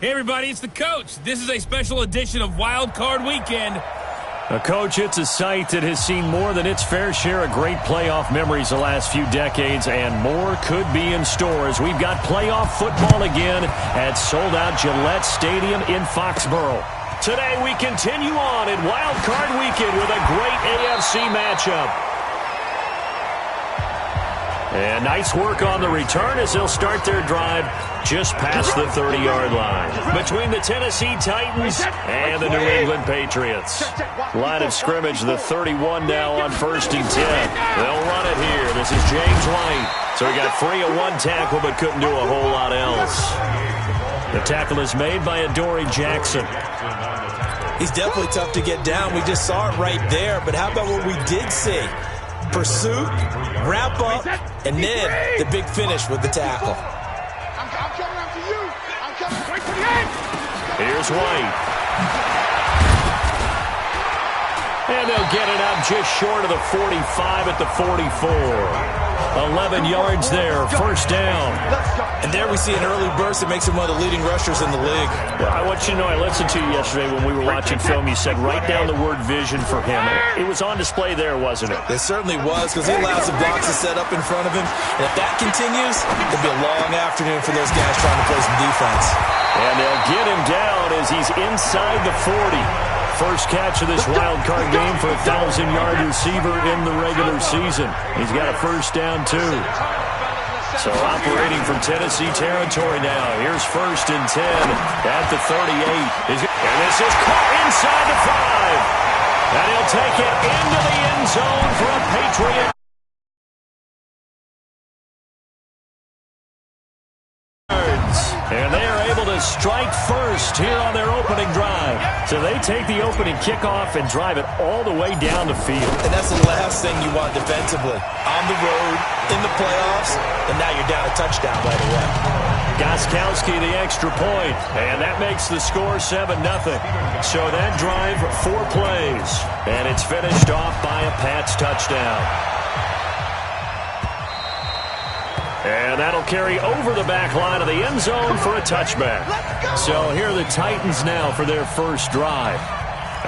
Hey everybody, it's the coach. This is a special edition of Wildcard Weekend. Coach, it's a site that has seen more than its fair share of great playoff memories the last few decades, and more could be in store as we've got playoff football again at sold-out Gillette Stadium in Foxborough. Today we continue on in Wildcard Weekend with a great AFC matchup. And nice work on the return as they'll start their drive just past the 30-yard line. Between the Tennessee Titans and the New England Patriots. Line of scrimmage, the 31 now on 1st and 10. They'll run it here. This is James White. So he got free of one tackle but couldn't do a whole lot else. The tackle is made by Adoree Jackson. He's definitely tough to get down. We just saw it right there. But how about what we did see? Pursuit, wrap up, and then the big finish with the tackle. I'm coming after you. I'm coming right to the end. Here's White. And they'll get it up just short of the 45 at the 44. 11 yards there, first down. And there we see an early burst that makes him one of the leading rushers in the league. Well, I want you to know, I listened to you yesterday when we were watching film. You said write down the word vision for him. It was on display there, wasn't it? It certainly was, because he allows the blocks to set up in front of him. And if that continues, it'll be a long afternoon for those guys trying to play some defense. And they'll get him down as he's inside the 40. First catch of this wild card game for a 1,000-yard receiver in the regular season. He's got a first down, too. So operating from Tennessee territory now. Here's 1st and 10 at the 38. And this is caught inside the 5. And he'll take it into the end zone for a Patriot. And they are able to strike first here on their opening drive. So they take the opening kickoff and drive it all the way down the field. And that's the last thing you want defensively. On the road, in the playoffs, and now you're down a touchdown right away. Gostkowski the extra point, and that makes the score 7-0. So that drive, 4 plays, and it's finished off by a Pats touchdown. And that'll carry over the back line of the end zone for a touchback. So here are the Titans now for their first drive.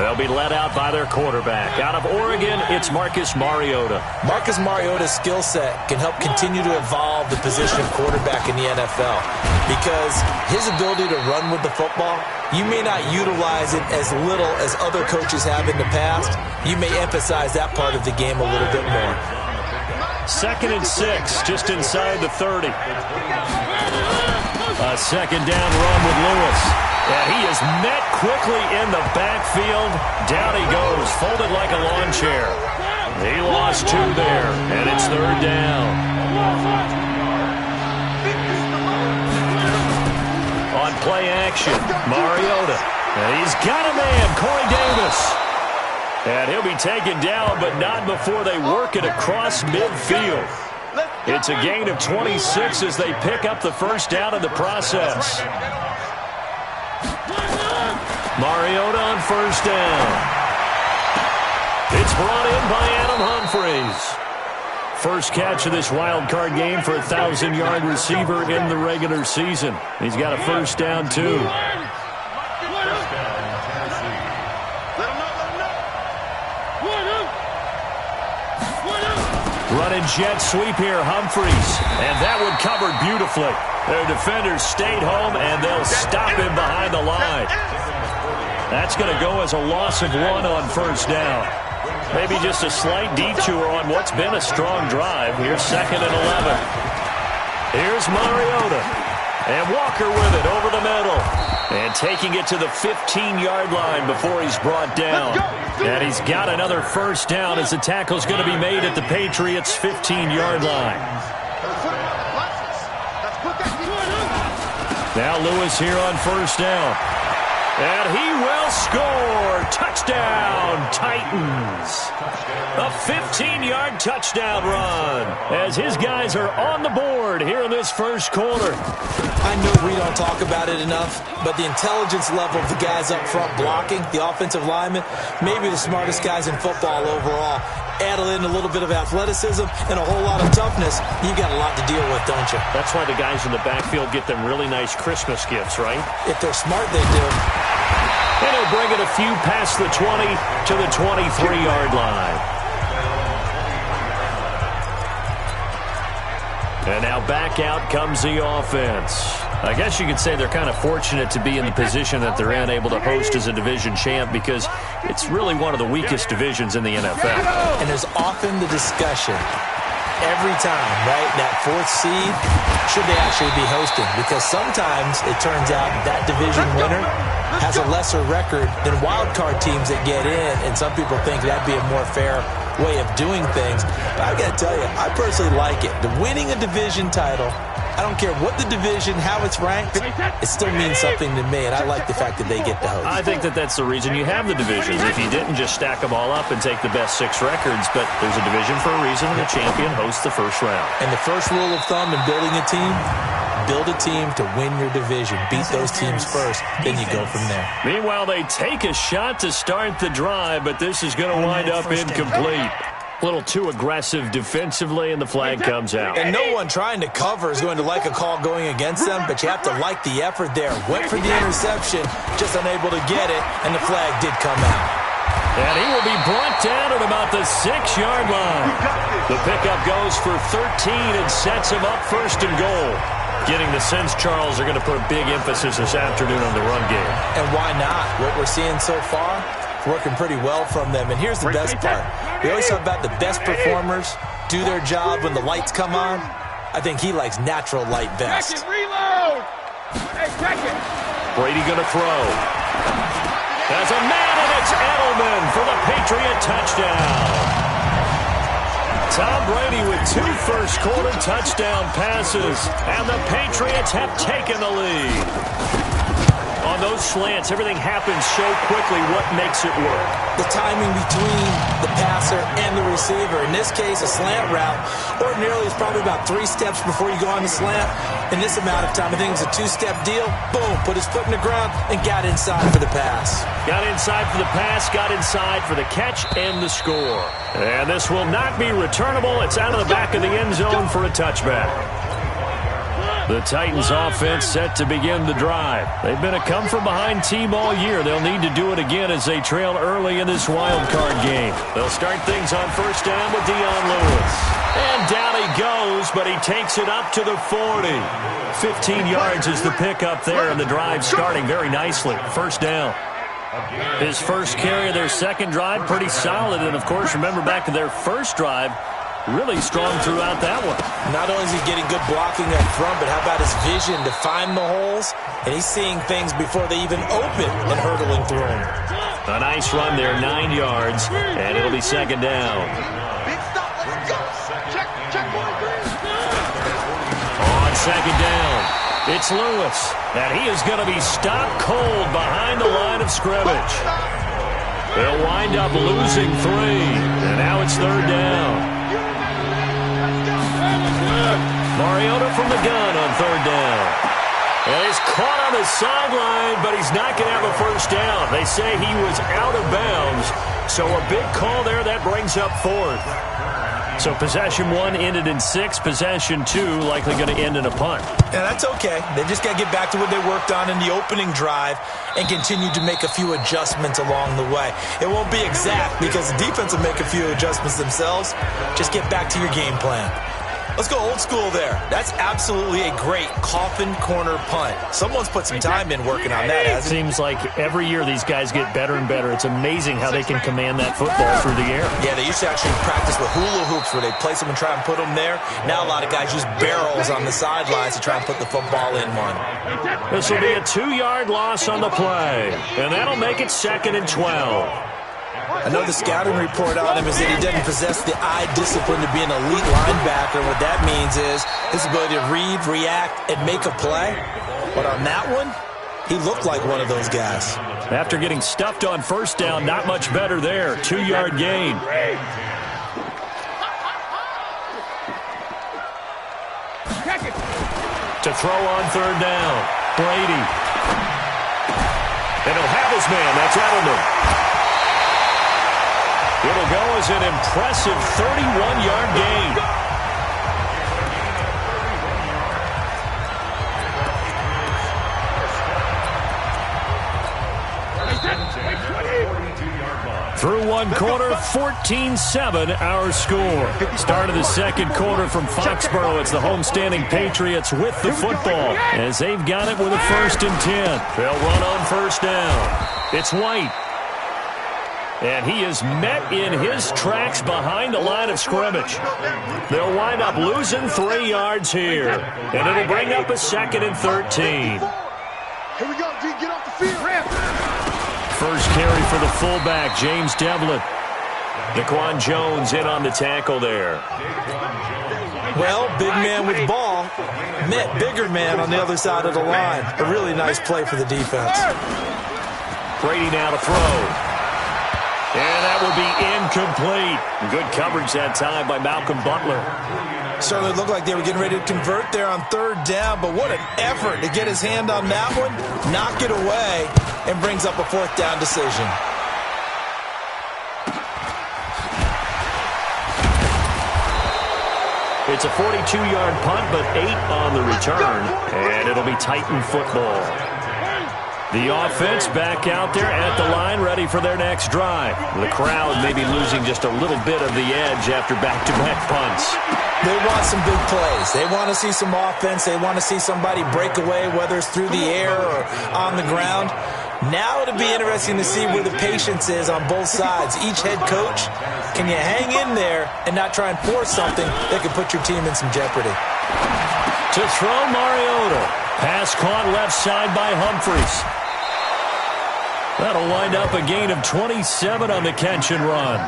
They'll be led out by their quarterback. Out of Oregon, it's Marcus Mariota. Marcus Mariota's skill set can help continue to evolve the position of quarterback in the NFL, because his ability to run with the football, you may not utilize it as little as other coaches have in the past. You may emphasize that part of the game a little bit more. 2nd and 6, just inside the 30. A second down run with Lewis. And he is met quickly in the backfield. Down he goes, folded like a lawn chair. He lost 2 there, and it's 3rd down. On play action, Mariota. And he's got a man, Corey Davis. And he'll be taken down, but not before they work it across midfield. It's a gain of 26 as they pick up the first down in the process. Mariota on first down. It's brought in by Adam Humphries. First catch of this wild card game for a 1,000-yard receiver in the regular season. He's got a first down, too. Running jet sweep here, Humphries. And that one covered beautifully. Their defenders stayed home, and they'll stop him behind the line. That's going to go as a loss of 1 on first down. Maybe just a slight detour on what's been a strong drive. Here's 2nd and 11. Here's Mariota. And Walker with it over the middle. And taking it to the 15-yard line before he's brought down. And he's got another first down as the tackle's going to be made at the Patriots' 15-yard line. Now Lewis here on first down. And he will score. Touchdown, Titans. A 15-yard touchdown run as his guys are on the board here in this first quarter. I know we don't talk about it enough, but the intelligence level of the guys up front blocking, the offensive linemen, maybe the smartest guys in football overall. add in a little bit of athleticism and a whole lot of toughness, you've got a lot to deal with, don't you? That's why the guys in the backfield get them really nice Christmas gifts, right? If they're smart, they do. And he'll bring it a few past the 20 to the 23-yard line. And now back out comes the offense. I guess you could say they're kind of fortunate to be in the position that they're in, able to host as a division champ, because it's really one of the weakest divisions in the NFL. And there's often the discussion every time, right, that fourth seed, should they actually be hosting? Because sometimes it turns out that division winner has a lesser record than wildcard teams that get in, and some people think that'd be a more fair way of doing things. But I got to tell you, I personally like it. The winning a division title, I don't care what the division, how it's ranked, it still means something to me, and I like the fact that they get to host. I think that that's the reason you have the divisions. If you didn't just stack them all up and take the best 6 records, but there's a division for a reason, and the champion hosts the first round. And the first rule of thumb in building a team, build a team to win your division. Beat those teams first, then you go from there. Meanwhile, they take a shot to start the drive, but this is going to wind up incomplete. A little too aggressive defensively, and the flag comes out. And no one trying to cover is going to like a call going against them, but you have to like the effort there. Went for the interception, just unable to get it, and the flag did come out. And he will be brought down at about the 6-yard line. The pickup goes for 13 and sets him up first and goal. Getting the sense, Charles, are going to put a big emphasis this afternoon on the run game. And why not? What we're seeing so far, working pretty well from them. And here's the best part. We always talk about the best performers do their job when the lights come on. I think he likes natural light best. Reload! Hey, check it! Brady going to throw. There's a man, and it's Edelman for the Patriot touchdown. Tom Brady with 2 first-quarter touchdown passes, and the Patriots have taken the lead. On those slants, everything happens so quickly. What makes it work? The timing between the passer and the receiver. In this case, a slant route ordinarily is probably about 3 steps before you go on the slant. In this amount of time, I think it's a 2-step deal. Boom, put his foot in the ground and got inside for the pass. Got inside for the pass, got inside for the catch and the score. And this will not be returnable. It's out of the back of the end zone for a touchback. The Titans offense set to begin the drive. They've been a come-from-behind team all year. They'll need to do it again as they trail early in this wild card game. They'll start things on first down with Dion Lewis. And down he goes, but he takes it up to the 40. 15 yards is the pickup there, and the drive starting very nicely. First down. His first carry of their second drive, pretty solid. And, of course, remember back to their first drive, really strong throughout that one. Not only is he getting good blocking up front, but how about his vision to find the holes? And he's seeing things before they even open and hurtling through them. A nice run there, 9 yards, and it'll be second down. Big stop, let's go! Check one. On second down, it's Lewis, and he is going to be stopped cold behind the line of scrimmage. They'll wind up losing 3, and now it's third down. Mariota from the gun on third down. And he's caught on the sideline, but he's not going to have a first down. They say he was out of bounds, so a big call there. That brings up 4th. So possession 1 ended in 6. Possession 2 likely going to end in a punt. Yeah, that's okay. They just got to get back to what they worked on in the opening drive and continue to make a few adjustments along the way. It won't be exact because the defense will make a few adjustments themselves. Just get back to your game plan. Let's go old school there. That's absolutely a great coffin corner punt. Someone's put some time in working on that, hasn't it? Seems like every year these guys get better and better. It's amazing how they can command that football through the air. Yeah, they used to actually practice with hula hoops where they place them and try and put them there. Now a lot of guys use barrels on the sidelines to try and put the football in one. This will be a 2-yard loss on the play, and that'll make it 2nd and 12. I know the scouting report on him is that he doesn't possess the eye discipline to be an elite linebacker. What that means is his ability to read, react, and make a play. But on that one, he looked like one of those guys. After getting stuffed on first down, not much better there. 2-yard gain. To throw on third down, Brady. And he'll have his man. That's Edelman. It'll go as an impressive 31-yard gain. Through one quarter, 14-7 our score. Start of the second quarter from Foxborough. It's the homestanding Patriots with the football as they've got it with a 1st and 10. They'll run on 1st down. It's White. And he is met in his tracks behind the line of scrimmage. They'll wind up losing 3 yards here. And it'll bring up a 2nd and 13. Here we go, D. Get off the field. First carry for the fullback, James Devlin. Daquan Jones in on the tackle there. Well, big man with ball met bigger man on the other side of the line. A really nice play for the defense. Brady now to throw. And that will be incomplete. Good coverage that time by Malcolm Butler. Certainly looked like they were getting ready to convert there on 3rd down, but what an effort to get his hand on that one, knock it away, and brings up a 4th down decision. It's a 42-yard punt, but 8 on the return, and it'll be Titan football. The offense back out there at the line, ready for their next drive. The crowd may be losing just a little bit of the edge after back-to-back punts. They want some big plays. They want to see some offense. They want to see somebody break away, whether it's through the air or on the ground. Now it'll be interesting to see where the patience is on both sides. Each head coach, can you hang in there and not try and force something that could put your team in some jeopardy? To throw, Mariota. Pass caught left side by Humphries. That'll wind up a gain of 27 on the catch and run.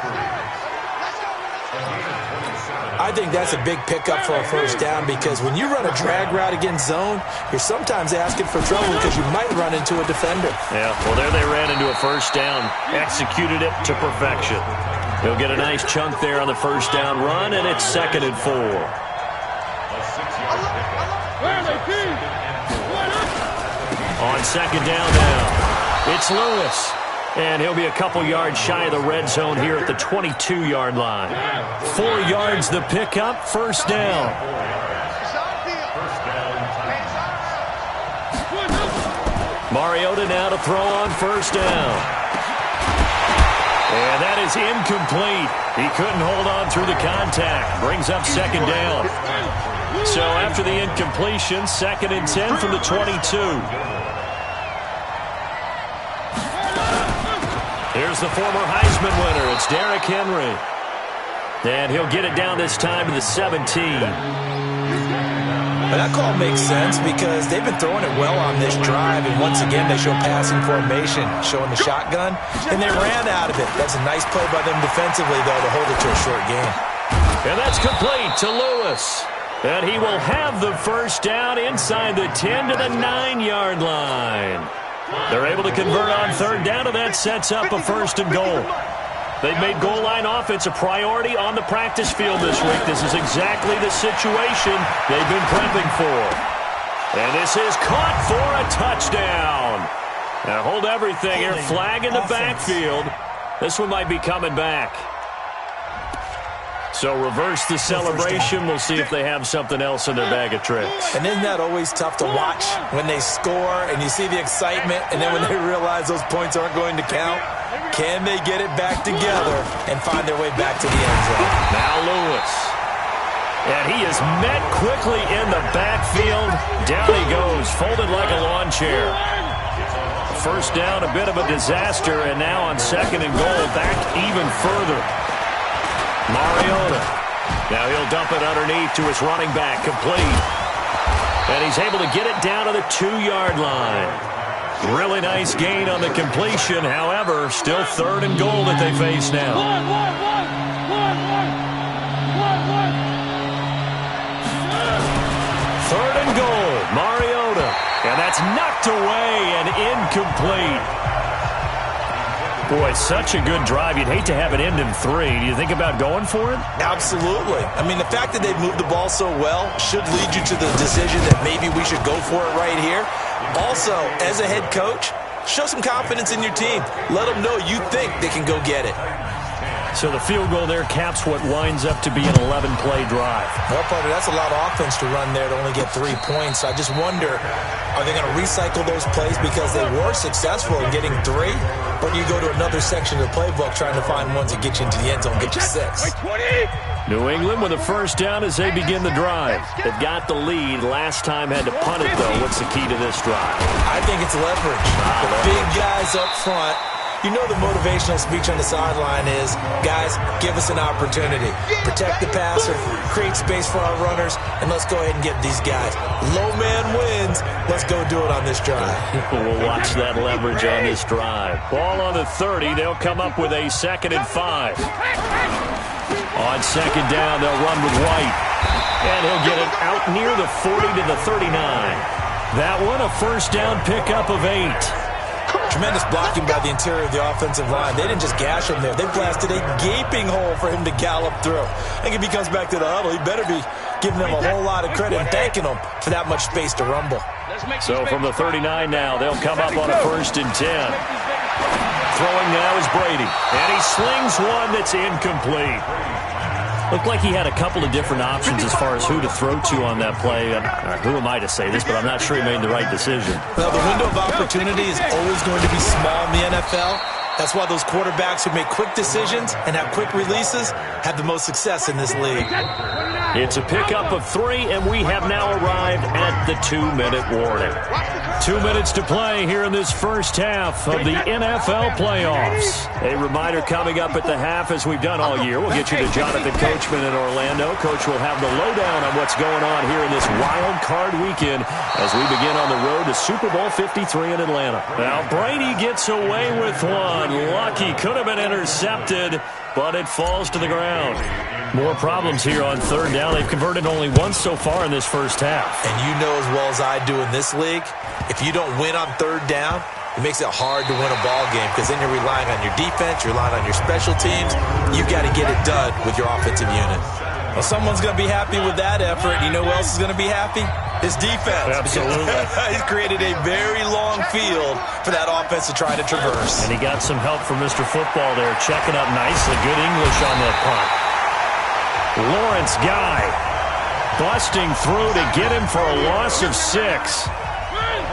I think that's a big pickup for a 1st down because when you run a drag route against zone, you're sometimes asking for trouble because you might run into a defender. Yeah, well, there they ran into a 1st down, executed it to perfection. He'll get a nice chunk there on the 1st down run, and it's 2nd and 4. On 2nd down now, it's Lewis. And he'll be a couple yards shy of the red zone here at the 22-yard line. 4 yards the pickup, 1st down. Mariota now to throw on 1st down. And that is incomplete. He couldn't hold on through the contact. Brings up 2nd down. So after the incompletion, 2nd and 10 from the 22. Here's the former Heisman winner. It's Derrick Henry. And he'll get it down this time to the 17. But that call makes sense because they've been throwing it well on this drive. And once again, they show passing formation, showing the shotgun. And they ran out of it. That's a nice play by them defensively, though, to hold it to a short gain. And that's complete to Lewis. And he will have the 1st down inside the 10 to the 9-yard line. They're able to convert on 3rd down, and that sets up a 1st and goal. They've made goal line offense a priority on the practice field this week. This is exactly the situation they've been prepping for. And this is caught for a touchdown. Now hold everything here. Flag in the backfield. This one might be coming back. So reverse the celebration. We'll see if they have something else in their bag of tricks. And isn't that always tough to watch when they score and you see the excitement and then when they realize those points aren't going to count? Can they get it back together and find their way back to the end zone? Now Lewis. And he is met quickly in the backfield. Down he goes, folded like a lawn chair. 1st down, a bit of a disaster, and now on 2nd and goal, back even further. Mariota. Now he'll dump it underneath to his running back, complete. And he's able to get it down to the 2-yard line. Really nice gain on the completion. However, still 3rd and goal that they face now. 3rd and goal, Mariota. And that's knocked away and incomplete. Boy, such a good drive. You'd hate to have it end in 3. Do you think about going for it? Absolutely. I mean, the fact that they've moved the ball so well should lead you to the decision that maybe we should go for it right here. Also, as a head coach, show some confidence in your team. Let them know you think they can go get it. So the field goal there caps what winds up to be an 11-play drive. Well, partner, that's a lot of offense to run there to only get 3 points. I just wonder, are they going to recycle those plays because they were successful in getting 3? Or do you go to another section of the playbook trying to find ones that get you into the end zone and get you 6? New England with a first down as they begin the drive. They've got the lead. Last time had to punt it, though. What's the key to this drive? I think it's leverage. The big guys up front. You know the motivational speech on the sideline is, guys, give us an opportunity. Protect the passer, create space for our runners, and let's go ahead and get these guys. Low man wins. Let's go do it on this drive. We'll watch that leverage on this drive. Ball on the 30. They'll come up with a 2nd and 5. On 2nd down, they'll run with White. And he'll get it out near the 40 to the 39. That one, a first down pickup of 8. Tremendous blocking by the interior of the offensive line. They didn't just gash him there. They blasted a gaping hole for him to gallop through. I think if he comes back to the huddle, he better be giving them a whole lot of credit and thanking them for that much space to rumble. So from the 39 now, they'll come up on a 1st and 10. Throwing now is Brady. And he slings one that's incomplete. Looked like he had a couple of different options as far as who to throw to on that play. Who am I to say this, but I'm not sure he made the right decision. Well, the window of opportunity is always going to be small in the NFL. That's why those quarterbacks who make quick decisions and have quick releases have the most success in this league. It's a pickup of 3, and we have now arrived at the 2-minute warning. 2 minutes to play here in this first half of the NFL playoffs. A reminder coming up at the half, as we've done all year. We'll get you to Jonathan Coachman in Orlando. Coach will have the lowdown on what's going on here in this wild card weekend as we begin on the road to Super Bowl 53 in Atlanta. Now, Brady gets away with one. Lucky, could have been intercepted, but it falls to the ground. More problems here on 3rd down. They've converted only once so far in this first half. And you know as well as I do in this league, if you don't win on 3rd down, it makes it hard to win a ball game because then you're relying on your defense, you're relying on your special teams. You've got to get it done with your offensive unit. Well, someone's going to be happy with that effort. You know who else is going to be happy? His defense. Absolutely. He's created a very long field for that offense to try to traverse. And he got some help from Mr. Football there, checking up nicely. Good English on that punt. Lawrence Guy busting through to get him for a loss of 6.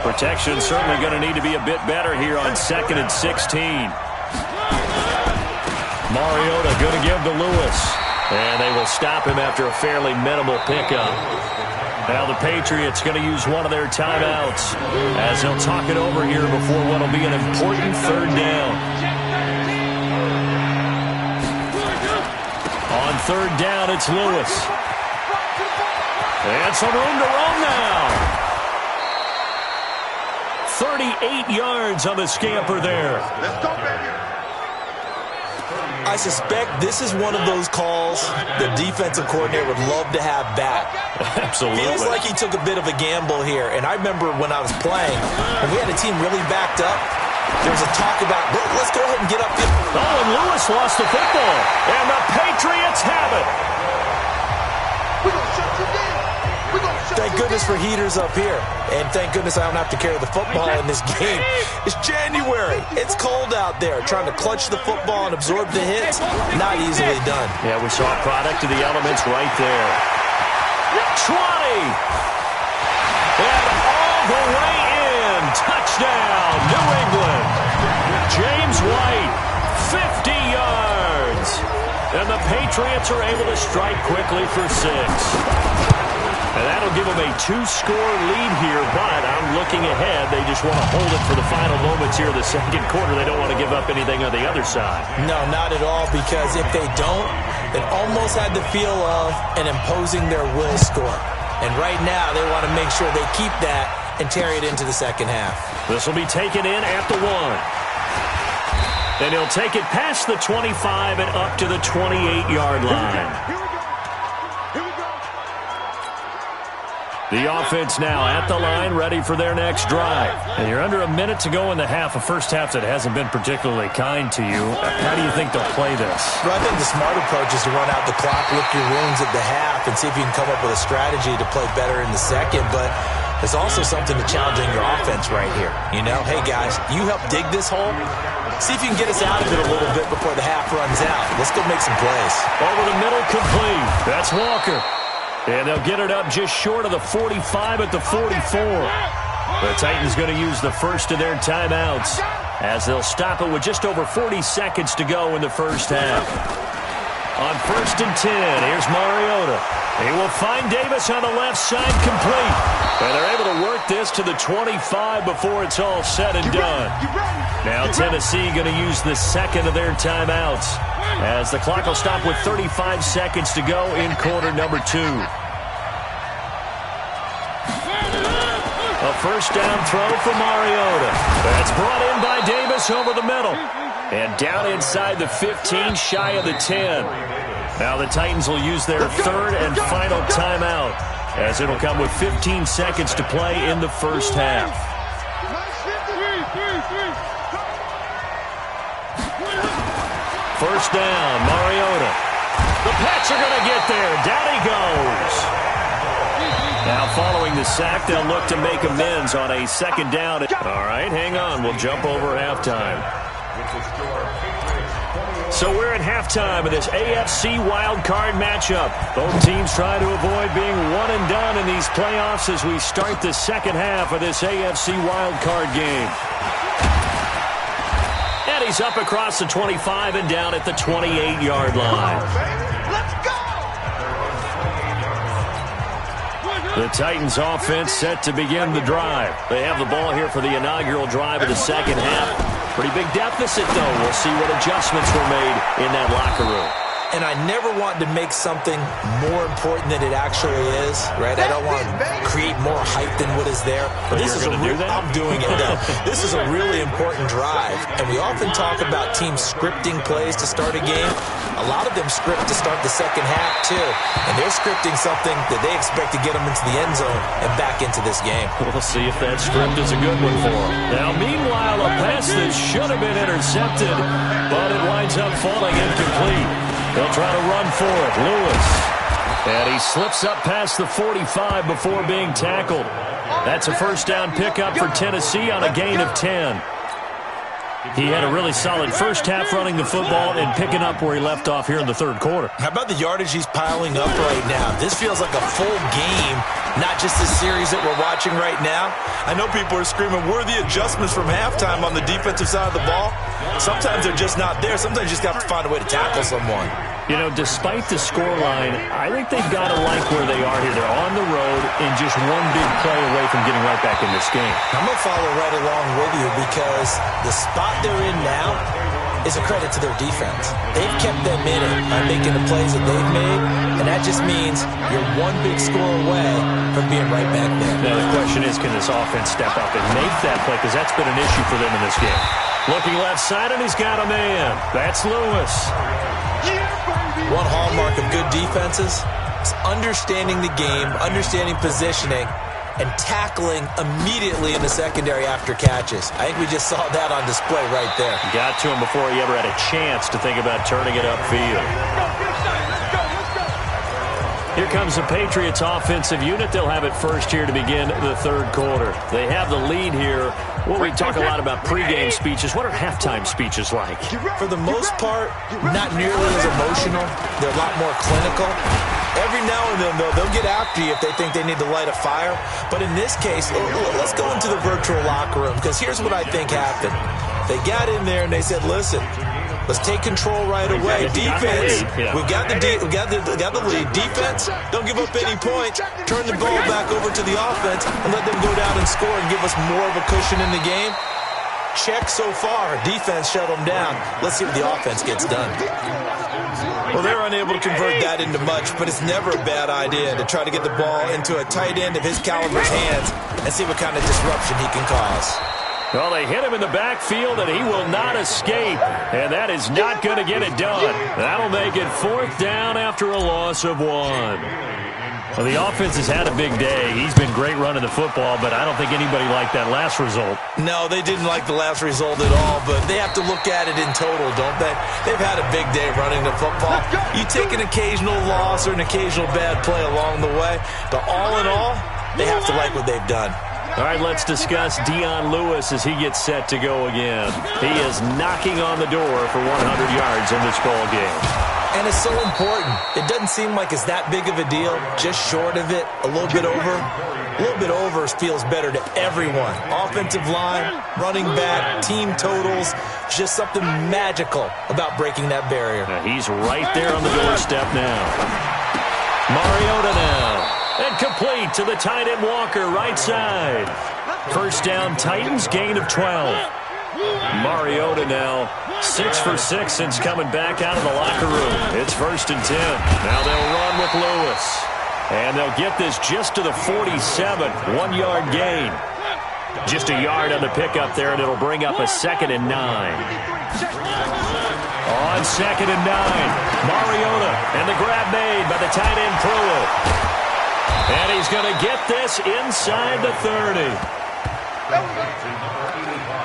Protection certainly going to need to be a bit better here on 2nd and 16. Mariota going to give to Lewis. And they will stop him after a fairly minimal pickup. Now the Patriots going to use one of their timeouts as they'll talk it over here before what will be an important 3rd down. On 3rd down, it's Lewis. And some room to run now. 38 yards on the scamper there. Let's go, baby. I suspect this is one of those calls the defensive coordinator would love to have back. Absolutely. Feels like he took a bit of a gamble here. And I remember when I was playing, when we had a team really backed up, there was a talk about, let's go ahead and get up. Oh, and Lewis lost the football. And the Patriots have it. We're going to shut you down. Thank goodness for heaters up here. And thank goodness I don't have to carry the football in this game. It's January. It's cold out there. Trying to clutch the football and absorb the hits, not easily done. Yeah, we saw a product of the elements right there. 20! And all the way in. Touchdown, New England. James White, 50 yards. And the Patriots are able to strike quickly for 6. And that'll give them a 2-score lead here, but I'm looking ahead. They just want to hold it for the final moments here in the 2nd quarter. They don't want to give up anything on the other side. No, not at all, because if they don't, it almost had the feel of an imposing their will score. And right now, they want to make sure they keep that and carry it into the 2nd half. This will be taken in at the 1. And he'll take it past the 25 and up to the 28-yard line. The offense now at the line, ready for their next drive. And you're under a minute to go in the half, a first half that hasn't been particularly kind to you. How do you think they'll play this? Well, I think the smart approach is to run out the clock, lick your wounds at the half, and see if you can come up with a strategy to play better in the 2nd. But there's also something to challenging your offense right here. You know, hey, guys, you help dig this hole. See if you can get us out of it a little bit before the half runs out. Let's go make some plays. Over the middle, complete. That's Walker. And they'll get it up just short of the 45 at the 44. The Titans going to use the first of their timeouts as they'll stop it with just over 40 seconds to go in the first half. On 1st and 10, here's Mariota. He will find Davis on the left side, complete. And they're able to work this to the 25 before it's all said and done. Now Tennessee going to use the second of their timeouts as the clock will stop with 35 seconds to go in quarter number 2. A first down throw for Mariota. That's brought in by Davis over the middle. And down inside the 15, shy of the 10. Now the Titans will use their third and final timeout as it'll come with 15 seconds to play in the first half. First down, Mariota. The Pats are going to get there. Down he goes. Now following the sack, they'll look to make amends on a second down. All right, hang on. We'll jump over halftime. So we're at halftime of this AFC Wildcard matchup. Both teams trying to avoid being one and done in these playoffs as we start the second half of this AFC Wildcard game. And he's up across the 25 and down at the 28-yard line. Let's go! The Titans offense set to begin the drive. They have the ball here for the inaugural drive of the second half. Pretty big deficit, though. We'll see what adjustments were made in that locker room. And I never want to make something more important than it actually is, right? I don't want to create more hype than what is there. But this is I'm doing it now. This is a really important drive. And we often talk about teams scripting plays to start a game. A lot of them script to start the second half, too. And they're scripting something that they expect to get them into the end zone and back into this game. We'll see if that script is a good one for them. Now, meanwhile, a pass that should have been intercepted, but it winds up falling incomplete. They'll try to run for it. Lewis. And he slips up past the 45 before being tackled. That's a first down pickup for Tennessee on a gain of 10. He had a really solid first half running the football and picking up where he left off here in the third quarter. How about the yardage he's piling up right now? This feels like a full game, not just this series that we're watching right now. I know people are screaming, where are the adjustments from halftime on the defensive side of the ball? Sometimes they're just not there. Sometimes you just have to find a way to tackle someone. You know, despite the scoreline, I think they've got to like where they are here. They're on the road and just one big play away from getting right back in this game. I'm going to follow right along with you because the spot they're in now is a credit to their defense. They've kept them in it by making the plays that they've made, and that just means you're one big score away from being right back there. Now, the question is, can this offense step up and make that play? Because that's been an issue for them in this game. Looking left side, and he's got a man. That's Lewis. One hallmark of good defenses is understanding the game, understanding positioning, and tackling immediately in the secondary after catches. I think we just saw that on display right there. Got to him before he ever had a chance to think about turning it upfield. Here comes the Patriots offensive unit. They'll have it first here to begin the third quarter. They have the lead here. Well, we talk a lot about pregame speeches. What are halftime speeches like? For the most part, not nearly as emotional. They're a lot more clinical. Every now and then, though, they'll get after you if they think they need to light a fire. But in this case, let's go into the virtual locker room, because here's what I think happened. They got in there and they said, listen, let's take control right away. Defense, we've got the lead. Defense, don't give up any points. Turn the ball back over to the offense and let them go down and score and give us more of a cushion in the game. Check so far. Defense shut them down. Let's see what the offense gets done. Well, they're unable to convert that into much, but it's never a bad idea to try to get the ball into a tight end of his caliber's hands and see what kind of disruption he can cause. Well, they hit him in the backfield, and he will not escape. And that is not going to get it done. That'll make it fourth down after a loss of 1. Well, the offense has had a big day. He's been great running the football, but I don't think anybody liked that last result. No, they didn't like the last result at all, but they have to look at it in total, don't they? They've had a big day running the football. You take an occasional loss or an occasional bad play along the way, but all in all, they have to like what they've done. All right, let's discuss Dion Lewis as he gets set to go again. He is knocking on the door for 100 yards in this ball game. And it's so important. It doesn't seem like it's that big of a deal. Just short of it, a little bit over. A little bit over feels better to everyone. Offensive line, running back, team totals. Just something magical about breaking that barrier. He's right there on the doorstep now. Mariota now. And complete to the tight end Walker, right side. First down, Titans, gain of 12. Mariota now 6 for 6 since coming back out of the locker room. It's 1st and 10. Now they'll run with Lewis. And they'll get this just to the 47. 1-yard gain. Just a yard on the pickup there, and it'll bring up a 2nd and 9. On 2nd and 9, Mariota, and the grab made by the tight end Pruitt. And he's going to get this inside the 30.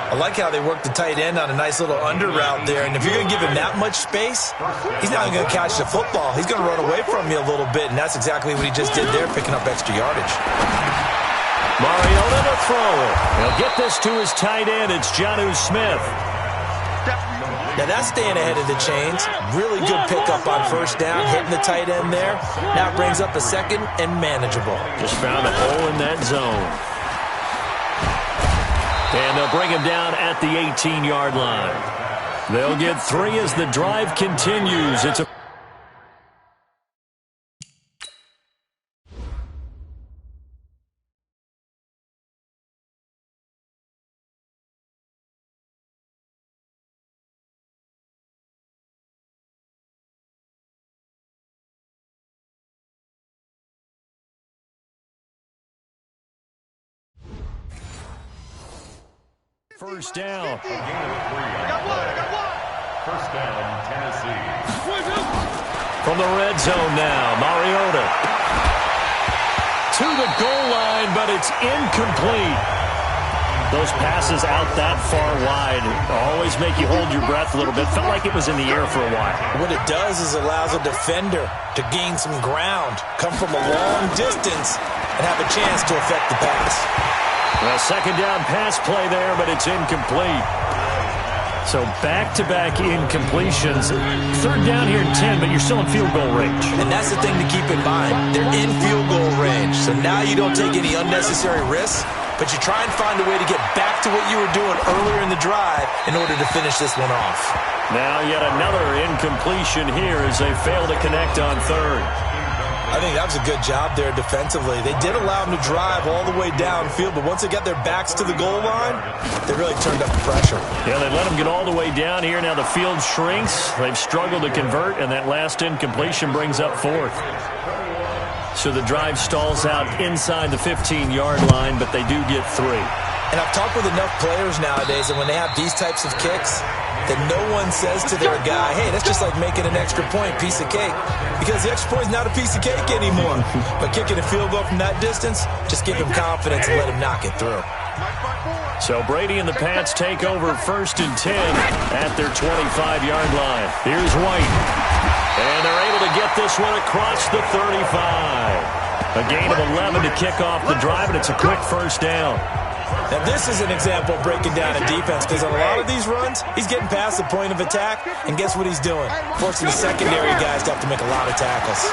I like how they work the tight end on a nice little under route there. And if you're going to give him that much space, he's not going to catch the football. He's going to run away from you a little bit, and that's exactly what he just did there, picking up extra yardage. Mariota to throw it. He'll get this to his tight end. It's Jonnu Smith. Now that's staying ahead of the chains. Really good pickup on first down, hitting the tight end there. Now it brings up a 2nd and manageable. Just found a hole in that zone. And they'll bring him down at the 18-yard line. They'll get 3 as the drive continues. It's a first down. First down, Tennessee. From the red zone now, Mariota. To the goal line, but it's incomplete. Those passes out that far wide always make you hold your breath a little bit. Felt like it was in the air for a while. What it does is allows a defender to gain some ground, come from a long distance, and have a chance to affect the pass. Well, 2nd down pass play there, but it's incomplete. So back-to-back incompletions. 3rd down here and 10, but you're still in field goal range. And that's the thing to keep in mind. They're in field goal range. So now you don't take any unnecessary risks, but you try and find a way to get back to what you were doing earlier in the drive in order to finish this one off. Now yet another incompletion here as they fail to connect on 3rd. I think that was a good job there defensively. They did allow them to drive all the way downfield, but once they got their backs to the goal line, they really turned up the pressure. Yeah, they let them get all the way down here. Now the field shrinks. They've struggled to convert, and that last incompletion brings up 4th. So the drive stalls out inside the 15-yard line, but they do get 3. And I've talked with enough players nowadays that when they have these types of kicks, that no one says to their guy, hey, that's just like making an extra point, piece of cake. Because the extra point is not a piece of cake anymore. But kicking a field goal from that distance, just give him confidence and let him knock it through. So Brady and the Pats take over 1st and 10 at their 25-yard line. Here's White. And they're able to get this one across the 35. A gain of 11 to kick off the drive, and it's a quick first down. Now, this is an example of breaking down a defense, because on a lot of these runs, he's getting past the point of attack, and guess what he's doing? Forcing the secondary guys to have to make a lot of tackles.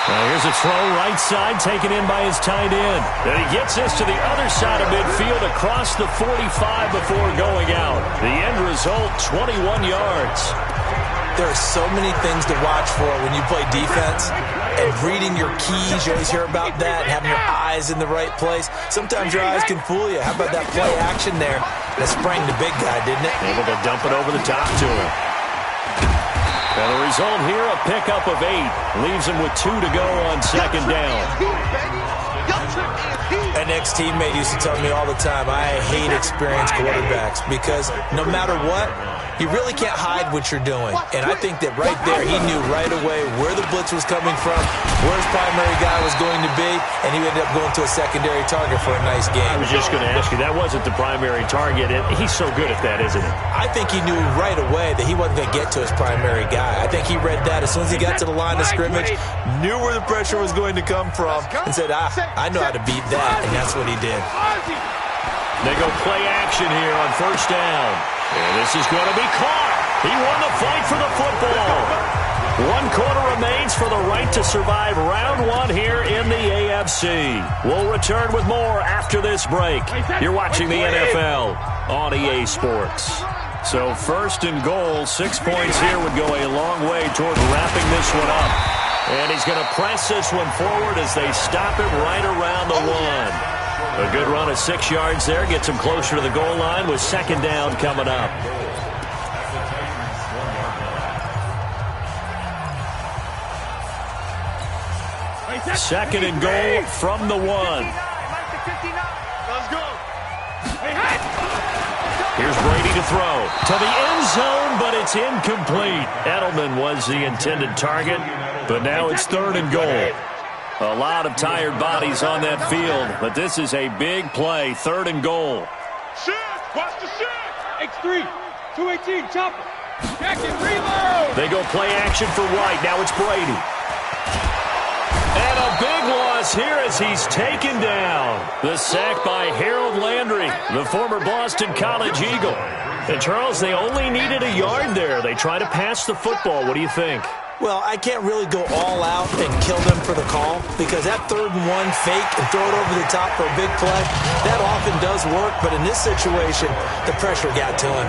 Now here's a throw right side, taken in by his tight end. And he gets this to the other side of midfield across the 45 before going out. The end result, 21 yards. There are so many things to watch for when you play defense. And reading your keys, you always hear about that, and having your eyes in the right place. Sometimes your eyes can fool you. How about that play action there that sprang the big guy, didn't it? Able to dump it over the top to him. And the result here, a pickup of 8. Leaves him with 2 to go on 2nd down. An ex-teammate used to tell me all the time, I hate experienced quarterbacks because no matter what, You really can't hide what you're doing. And I think that right there, he knew right away where the blitz was coming from, where his primary guy was going to be, and he ended up going to a secondary target for a nice game. I was just going to ask you, that wasn't the primary target. He's so good at that, isn't he? I think he knew right away that he wasn't going to get to his primary guy. I think he read that as soon as he got to the line of scrimmage, knew where the pressure was going to come from, and said, I know how to beat that, and that's what he did. They go play action here on first down. And this is going to be caught. He won the fight for the football. 1 quarter remains for the right to survive round 1 here in the AFC. We'll return with more after this break. You're watching the NFL on EA Sports. So first and goal, 6 points here would go a long way toward wrapping this one up. And he's going to press this one forward as they stop him right around the 1. A good run of 6 yards there. Gets him closer to the goal line with second down coming up. Second and goal from the 1. Let's go. Here's Brady to throw to the end zone, but it's incomplete. Edelman was the intended target, but now it's third and goal. A lot of tired bodies on that field, but this is a big play, third and goal. Shift. Watch the shift. X3, 218, chopper. Jack and reload. They go play action for White. Now it's Brady. And a big loss here as he's taken down. The sack by Harold Landry, the former Boston College Eagle. And Charles, they only needed a yard there. They try to pass the football. What do you think? Well, I can't really go all out and kill them for the call because that 3rd and 1 fake and throw it over the top for a big play, that often does work. But in this situation, the pressure got to him.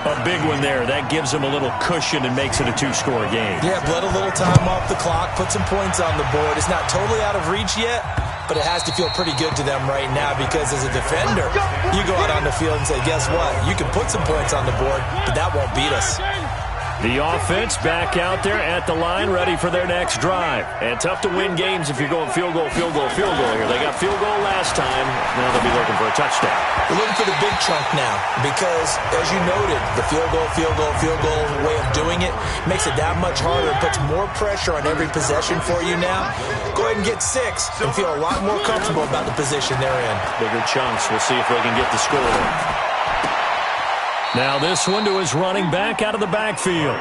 A big one there. That gives him a little cushion and makes it a 2-score game. Yeah, bled a little time off the clock, put some points on the board. It's not totally out of reach yet, but it has to feel pretty good to them right now because as a defender, you go out on the field and say, guess what? You can put some points on the board, but that won't beat us. The offense back out there at the line, ready for their next drive. And tough to win games if you're going field goal, field goal, field goal here. They got field goal last time. Now they'll be looking for a touchdown. We're looking for the big chunk now because, as you noted, the field goal way of doing it makes it that much harder. It puts more pressure on every possession for you now. Go ahead and get 6 and feel a lot more comfortable about the position they're in. Bigger chunks. We'll see if they can get the score. Now this one to his running back out of the backfield.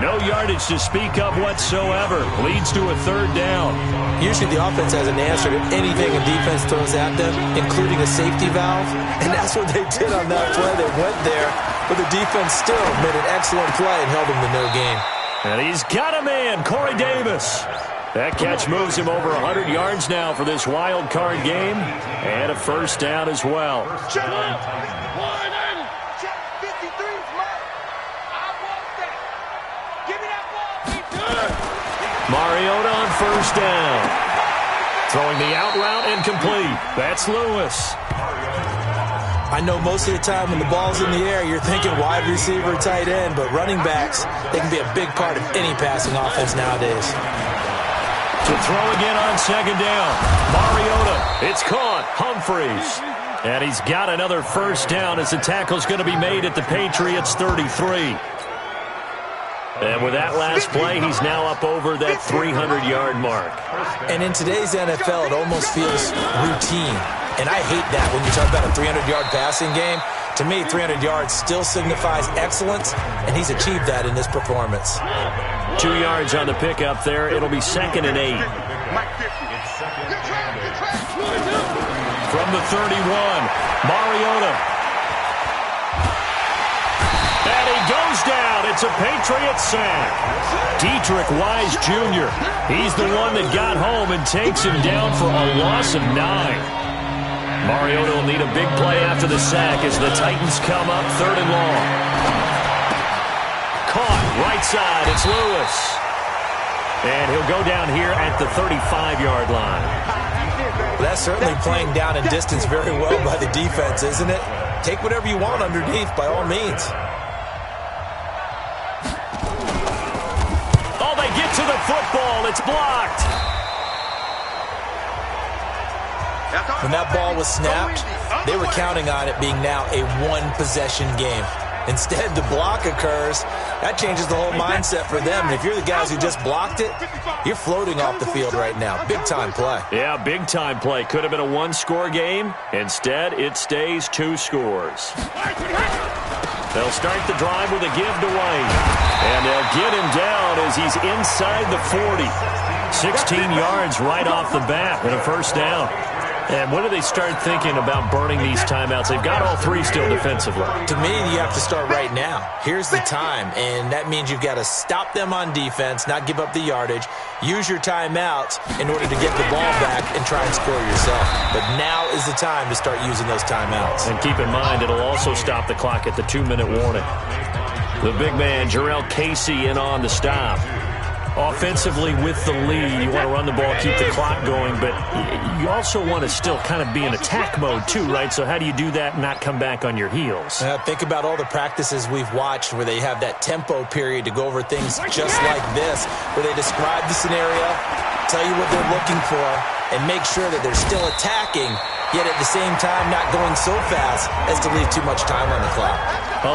No yardage to speak of whatsoever. Leads to a 3rd down. Usually the offense has an answer to anything a defense throws at them, including a safety valve. And that's what they did on that play. They went there, but the defense still made an excellent play and held them to no gain. And he's got a man, Corey Davis. That catch moves him over 100 yards now for this wild card game. And a first down as well. Mariota on first down. Throwing the out route incomplete. That's Lewis. I know most of the time when the ball's in the air, you're thinking wide receiver, tight end, but running backs, they can be a big part of any passing offense nowadays. To throw again on second down. Mariota. It's caught. Humphreys. And he's got another first down as the tackle's going to be made at the Patriots' 33. And with that last play, he's now up over that 300-yard mark. And in today's NFL, it almost feels routine. And I hate that when you talk about a 300-yard passing game. To me, 300 yards still signifies excellence, and he's achieved that in this performance. 2 yards on the pickup there. It'll be 2nd and 8. From the 31, Mariota. And he goes down. It's a Patriots sack. Dietrich Wise Jr. He's the one that got home and takes him down for a loss of 9. Mariota will need a big play after the sack as the Titans come up 3rd and long. Caught right side. It's Lewis. And he'll go down here at the 35-yard line. That's certainly playing down in distance very well by the defense, isn't it? Take whatever you want underneath by all means. Oh, they get to the football. It's blocked. When that ball was snapped, they were counting on it being now a one-possession game. Instead, the block occurs. That changes the whole mindset for them. And if you're the guys who just blocked it, you're floating off the field right now. Big-time play. Yeah, big-time play. Could have been a one-score game. Instead, it stays 2 scores. They'll start the drive with a give to White. And they'll get him down as he's inside the 40. 16 yards right off the bat and a first down. And when do they start thinking about burning these timeouts? They've got all 3 still defensively. To me, you have to start right now. Here's the time, and that means you've got to stop them on defense, not give up the yardage, use your timeouts in order to get the ball back and try and score yourself. But now is the time to start using those timeouts. And keep in mind, it'll also stop the clock at the 2-minute warning. The big man, Jarrell Casey, in on the stop. Offensively with the lead, you want to run the ball, keep the clock going, but you also want to still kind of be in attack mode too, right? So how do you do that and not come back on your heels? Think about all the practices we've watched where they have that tempo period to go over things just like this, where they describe the scenario, tell you what they're looking for, and make sure that they're still attacking, yet at the same time not going so fast as to leave too much time on the clock.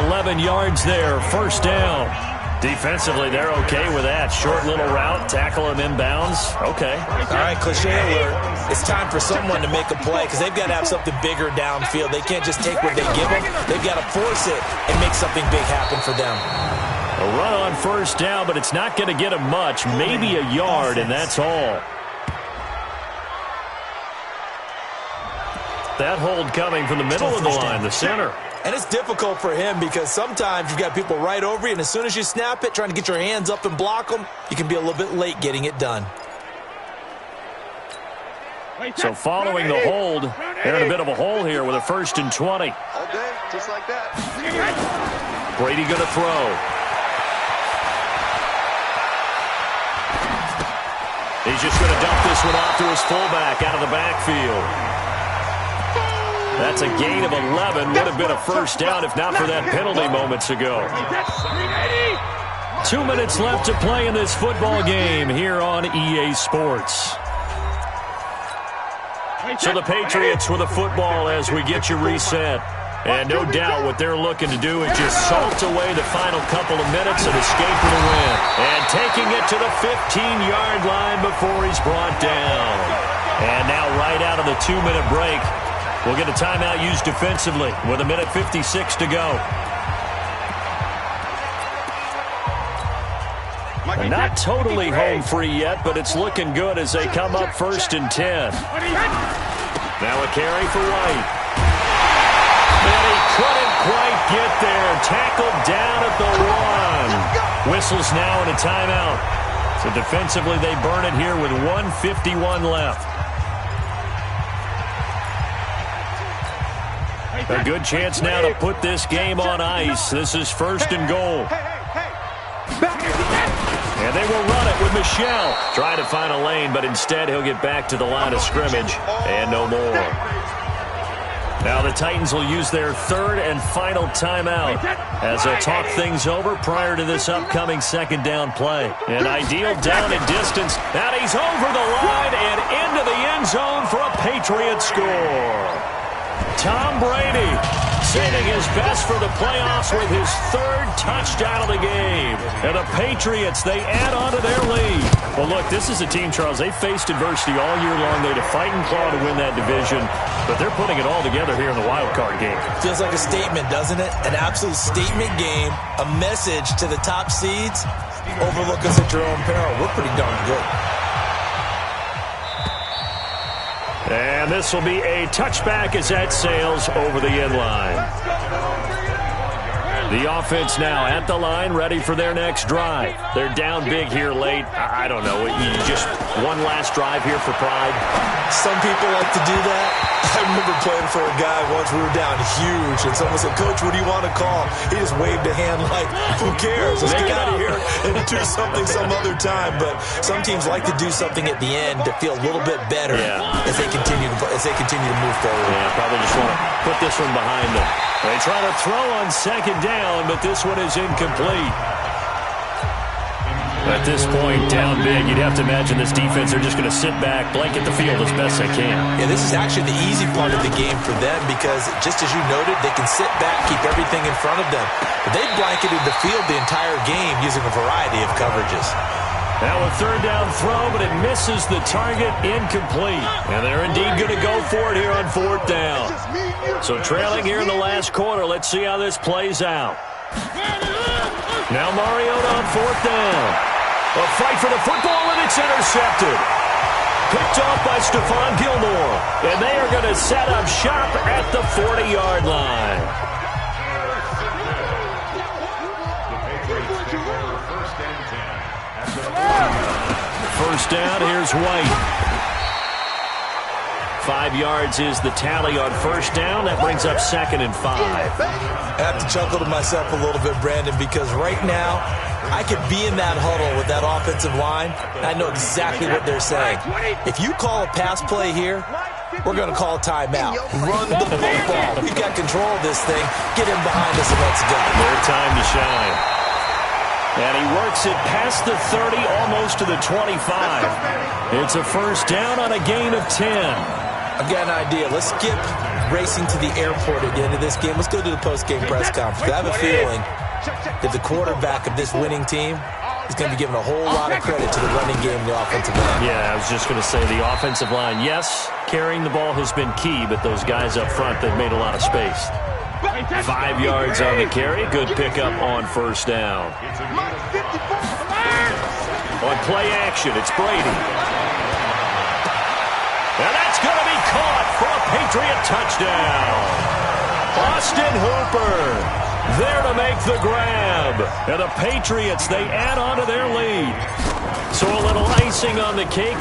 11 yards there, first down. Defensively, they're okay with that. Short little route, tackle him inbounds. Okay. All right, cliche alert. It's time for someone to make a play because they've got to have something bigger downfield. They can't just take what they give them. They've got to force it and make something big happen for them. A run on first down, but it's not going to get him much. Maybe a yard, and that's all. That hold coming from the middle of the line, the center. And it's difficult for him because sometimes you've got people right over you, and as soon as you snap it, trying to get your hands up and block them, you can be a little bit late getting it done. So following the hold, they're in a bit of a hole here with a 1st and 20. All day, just like that. Brady going to throw. He's just going to dump this one off to his fullback out of the backfield. That's a gain of 11. Would have been a first down if not for that penalty moments ago. 2 minutes left to play in this football game here on EA Sports. So the Patriots with a football as we get you reset. And no doubt what they're looking to do is just salt away the final couple of minutes and escape with a win. And taking it to the 15-yard line before he's brought down. And now right out of the 2-minute break, we'll get a timeout used defensively with 1:56 to go. Not totally home free yet, but it's looking good as they come up 1st and 10. Now a carry for White. And he couldn't quite get there. Tackled down at the 1. Whistles now in a timeout. So defensively they burn it here with 1:51 left. A good chance now to put this game on ice. This is 1st and goal. And they will run it with Michel. Trying to find a lane, but instead he'll get back to the line of scrimmage. And no more. Now the Titans will use their 3rd and final timeout as they'll talk things over prior to this upcoming 2nd down play. An ideal down and distance. And he's over the line and into the end zone for a Patriot score. Tom Brady saving his best for the playoffs with his 3rd touchdown of the game. And the Patriots, they add on to their lead. Well, look, this is a team, Charles, they faced adversity all year long. They had to fight and claw to win that division, but they're putting it all together here in the Wildcard game. Feels like a statement, doesn't it? An absolute statement game, a message to the top seeds. Overlook us at your own peril. We're pretty darn good. And this will be a touchback as that sails over the end line. The offense now at the line, ready for their next drive. They're down big here late. I don't know. Just one last drive here for pride. Some people like to do that. I remember playing for a guy once. We were down huge, and someone said, "Coach, what do you want to call?" He just waved a hand like, "Who cares? Let's get out of here and do something some other time." But some teams like to do something at the end to feel a little bit better as they continue to move forward. Yeah, probably just want to put this one behind them. They try to throw on 2nd down, but this one is incomplete. At this point, down big, you'd have to imagine this defense are just going to sit back, blanket the field as best they can. Yeah, this is actually the easy part of the game for them because, just as you noted, they can sit back, keep everything in front of them. But they've blanketed the field the entire game using a variety of coverages. Now a third down throw, but it misses the target, incomplete. And they're indeed going to go for it here on fourth down. So trailing here in the last quarter, let's see how this plays out. Now Mariota on fourth down. A fight for the football, and it's intercepted. Picked off by Stephon Gilmore. And they are going to set up shop at the 40-yard line. First down, here's White. 5 yards is the tally on first down. That brings up 2nd and 5. I have to chuckle to myself a little bit, Brandon, because right now I could be in that huddle with that offensive line, and I know exactly what they're saying. If you call a pass play here, we're going to call a timeout. Run the football. We've got control of this thing. Get him behind us and let's go. Their time to shine. And he works it past the 30, almost to the 25. It's a first down on a gain of 10. I've got an idea. Let's skip racing to the airport at the end of this game. Let's go to the post-game press conference. I have a feeling that the quarterback of this winning team is going to be given a whole lot of credit to the running game and the offensive line. Yeah, I was just going to say the offensive line, yes, carrying the ball has been key, but those guys up front, they've made a lot of space. 5 yards on the carry. Good pickup on first down. On play action, it's Brady. And that's going to be caught for a Patriot touchdown. Austin Hooper there to make the grab. And the Patriots, they add on to their lead. So a little icing on the cake.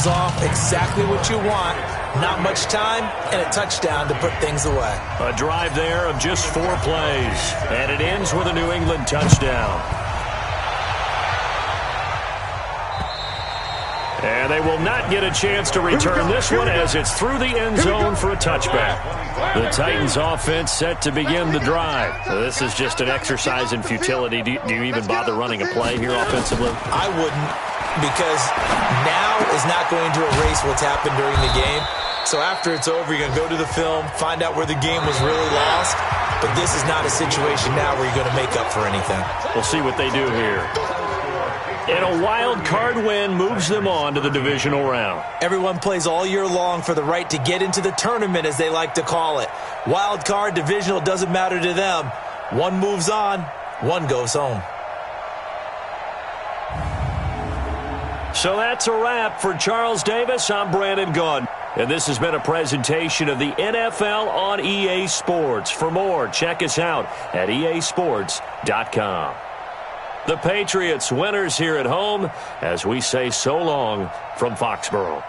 Off exactly what you want. Not much time and a touchdown to put things away. A drive there of just 4 plays. And it ends with a New England touchdown. And they will not get a chance to return this one as it's through the end zone for a touchback. The Titans offense set to begin the drive. So this is just an exercise in futility. Do you even bother running a play here offensively? I wouldn't, because now is not going to erase what's happened during the game. So after it's over, you're going to go to the film, find out where the game was really lost. But this is not a situation now where you're going to make up for anything. We'll see what they do here. And a wild card win moves them on to the divisional round. Everyone plays all year long for the right to get into the tournament, as they like to call it. Wild card, divisional, doesn't matter to them. One moves on, one goes home. So that's a wrap for Charles Davis. I'm Brandon Gaudin. And this has been a presentation of the NFL on EA Sports. For more, check us out at easports.com. The Patriots winners here at home as we say so long from Foxborough.